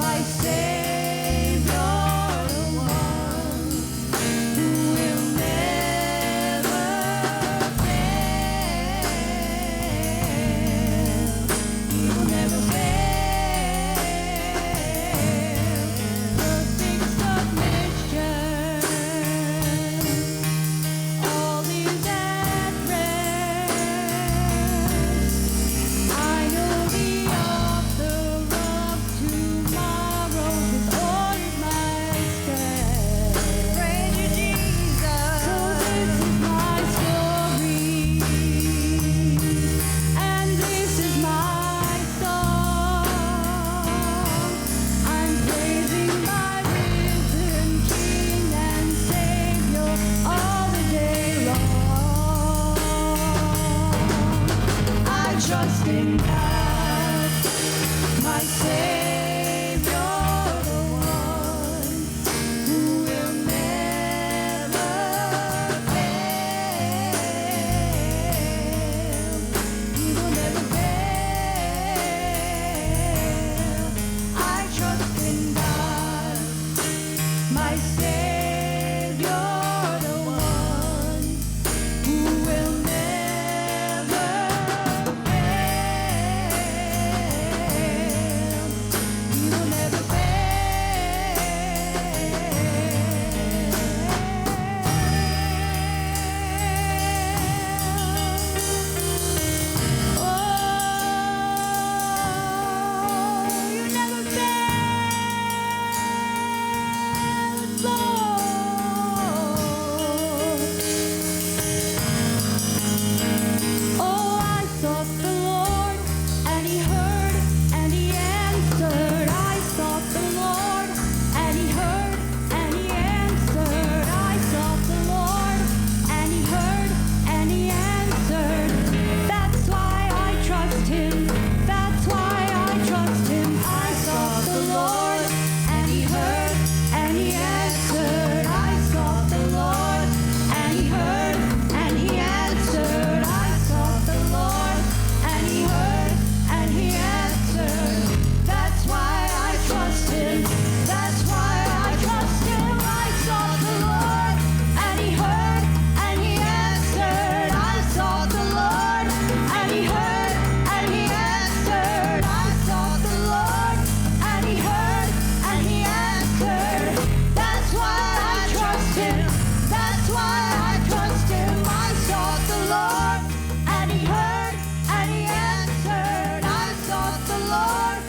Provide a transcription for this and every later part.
my Savior, the one who will never fail. He will never fail. Perfect submission, all is at rest. I know the author of tomorrow has ordered my steps. Praise you, Jesus. So this is my story, and this is my song. I'm praising my risen King and Savior all the day long. I trust in God, my Savior, the one who will never fail. He will never fail. I trust in God, my Savior, the one who will never fail. He will never fail. Oh, you never failed, Lord. Oh, I sought the Lord, and He heard, and He answered. I sought the Lord, and He heard, and He answered. I sought the Lord, and He heard, and He answered. That's why I trust Him. That's why I trust Him. I sought the Lord, and He heard, and He answered. I sought the Lord, and He heard, and He answered. I sought the Lord, and He heard, and He answered. That's why I trust Him. That's why I trust Him. I sought the Lord, and He heard, and He answered. I sought the Lord, and He heard, and He answered. I sought the Lord, and He heard, and He answered. That's why I trust Him. That's why I trust Him. I sought the Lord, and He heard, and He answered. I sought the Lord,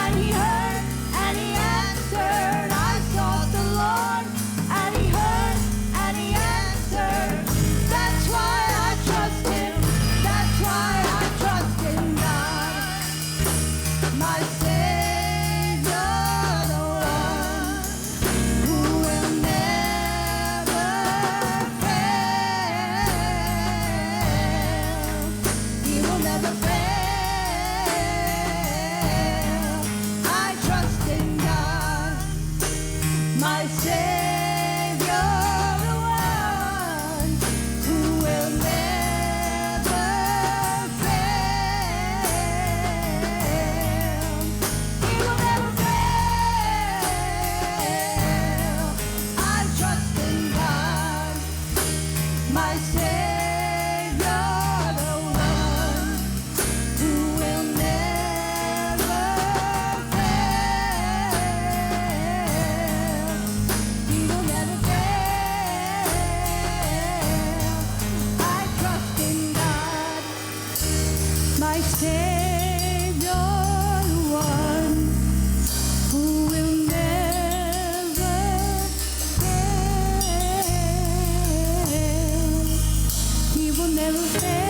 and He heard, and He answered. I sought the Lord, and He heard, and He answered. That's why I trust Him. That's why I trust in God, my Savior, the one who will never fail. He will never fail. I trust in God, my Savior, the one who will never fail. He will never fail. I trust in God, my Savior, the one who will never fail. He will never fail. I trust in God, my Savior, the one who will never fail. He will never fail.